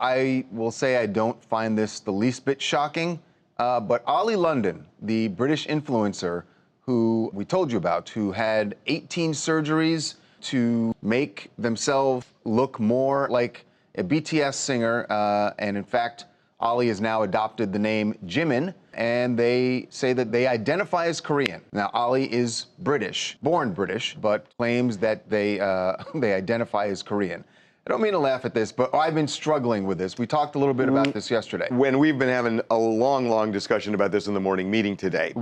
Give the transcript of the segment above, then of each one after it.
I will say I don't find this the least bit shocking, but Oli London, the British influencer who we told you about, who had 18 surgeries to make themselves look more like a BTS singer, and in fact, Oli has now adopted the name Jimin, and they say that they identify as Korean. Now, Oli is British, born British, but claims that they identify as Korean. I don't mean to laugh at this, but I've been struggling with this. We talked a little bit about this yesterday. When we've been having a long discussion about this in the morning meeting today.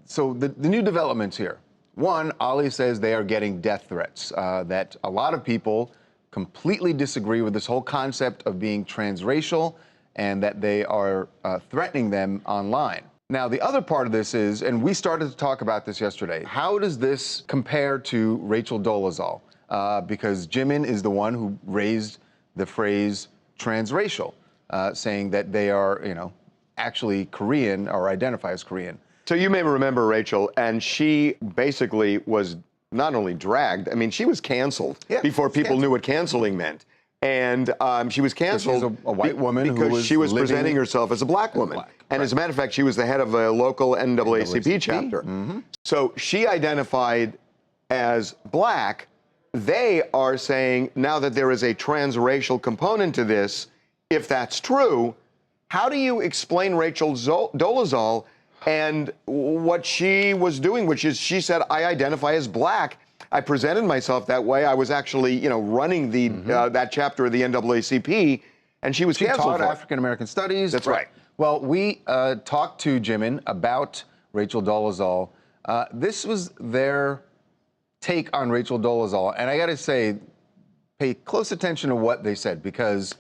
So the new developments here. One, Oli says they are getting death threats, that a lot of people completely disagree with this whole concept of being transracial, and that they are threatening them online. Now, the other part of this is, and we started to talk about this yesterday, how does this compare to Rachel Dolezal? Because Jimin is the one who raised the phrase transracial, saying that they are, actually Korean or identify as Korean. So you may remember Rachel, and she basically was not only dragged, I mean, she was canceled before people knew what canceling meant. And she was canceled. She's a white woman because she was presenting herself as a black woman. And as a matter of fact, she was the head of a local NAACP chapter. Mm-hmm. So she identified as black. They are saying now that there is a transracial component to this, if that's true, how do you explain Rachel Dolezal and what she was doing, which is she said, I identify as black. I presented myself that way. I was actually, running the that chapter of the NAACP, and she was canceled. She taught African American studies. That's right. Well, we talked to Jimin about Rachel Dolezal. This was their take on Rachel Dolezal, and I got to say, pay close attention to what they said, because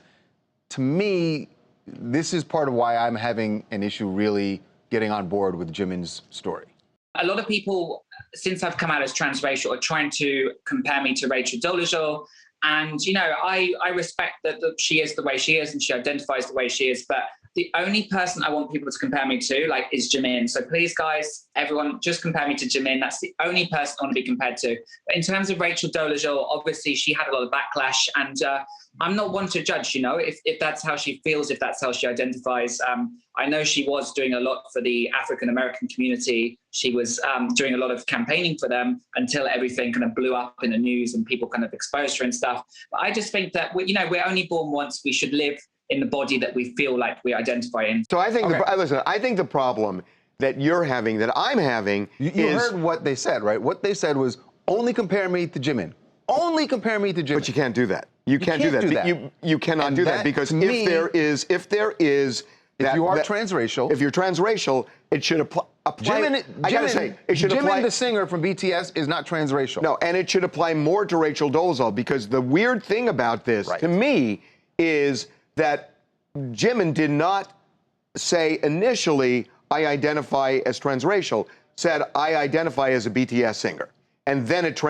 to me, this is part of why I'm having an issue really getting on board with Jimin's story. A lot of people, since I've come out as transracial, are trying to compare me to Rachel Dolezal. And, I respect that she is the way she is and she identifies the way she is. But the only person I want people to compare me to, is Jimin. So please, guys, everyone, just compare me to Jimin. That's the only person I want to be compared to. But in terms of Rachel Dolezal, obviously she had a lot of backlash, and I'm not one to judge, if that's how she feels, if that's how she identifies. I know she was doing a lot for the African American community. She was doing a lot of campaigning for them until everything kind of blew up in the news and people kind of exposed her and stuff. But I just think that, we're only born once. We should live in the body that we feel like we identify in. So I think, listen, I think the problem that you're having, that I'm having, you heard what they said, right? What they said was, only compare me to Jimin. Only compare me to Jimin. But you can't do that. You can't do that. You cannot do that, because if you are transracial, it should apply. Jimin, the singer from BTS, is not transracial. No, and it should apply more to Rachel Dolezal, because the weird thing about this, to me, is that Jimin did not say initially, I identify as transracial, said, I identify as a BTS singer. And then it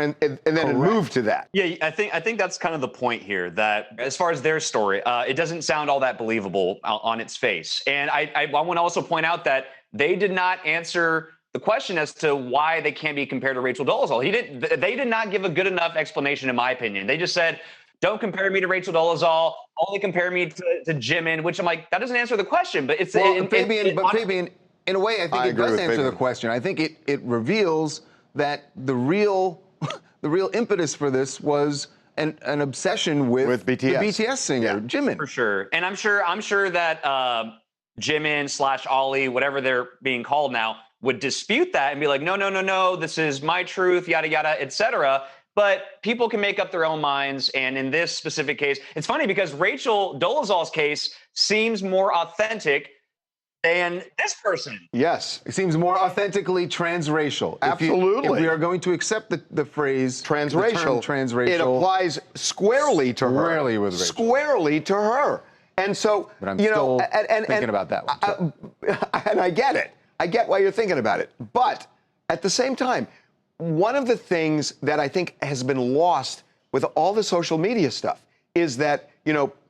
moved to that. Yeah, I think that's kind of the point here, that as far as their story, it doesn't sound all that believable on its face. And I want to also point out that they did not answer the question as to why they can't be compared to Rachel Dolezal. They did not give a good enough explanation, in my opinion. They just said, don't compare me to Rachel Dolezal, only compare me to Jimin, which I'm like, that doesn't answer the question. But it's Fabian, in a way, I think it does answer the question. I think it reveals that the real impetus for this was an obsession with BTS. The BTS singer, Jimin. For sure. And I'm sure that Jimin / Oli, whatever they're being called now, would dispute that and be like, no, this is my truth, yada, yada, etc. But people can make up their own minds. And in this specific case, it's funny because Rachel Dolezal's case seems more authentic than this person. Yes. It seems more authentically transracial. Absolutely. If we are going to accept the phrase transracial, it applies squarely to her. Squarely with Rachel. Squarely to her. And so, but I'm still thinking about that one too. And I get it. I get why you're thinking about it. But at the same time, one of the things that I think has been lost with all the social media stuff is that,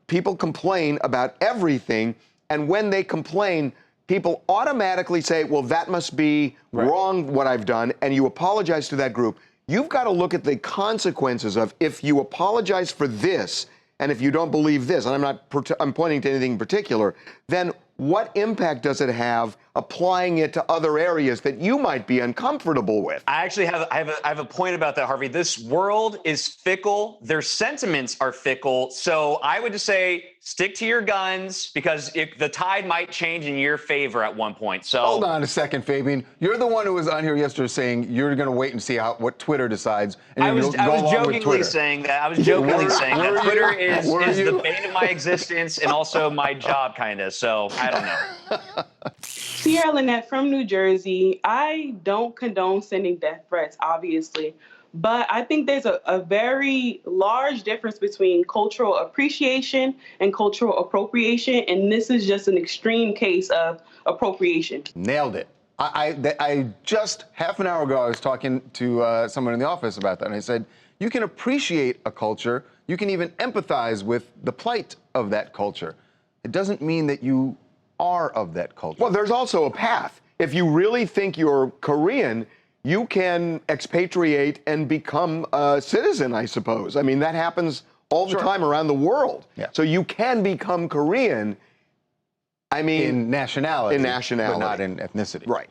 people complain about everything. And when they complain, people automatically say, well, that must be wrong, what I've done, and you apologize to that group. You've got to look at the consequences of, if you apologize for this, and if you don't believe this, and I'm pointing to anything in particular, then what impact does it have applying it to other areas that you might be uncomfortable with? I actually have a point about that, Harvey. This world is fickle. Their sentiments are fickle. So I would just say stick to your guns, because the tide might change in your favor at one point. So hold on a second, Fabian. You're the one who was on here yesterday saying you're going to wait and see what Twitter decides. And I was jokingly saying that. I was jokingly saying that Twitter is the bane of my existence and also my job, kind of. So I don't know. Sierra Lynette from New Jersey. I don't condone sending death threats, obviously, but I think there's a very large difference between cultural appreciation and cultural appropriation, and this is just an extreme case of appropriation. Nailed it. I just half an hour ago, I was talking to someone in the office about that, and I said, you can appreciate a culture, you can even empathize with the plight of that culture. It doesn't mean that you are of that culture. Well, there's also a path. If you really think you're Korean, you can expatriate and become a citizen, I suppose. I mean, that happens all the time around the world. Yeah. So you can become Korean. I mean, in nationality. In nationality. But not in ethnicity. Right.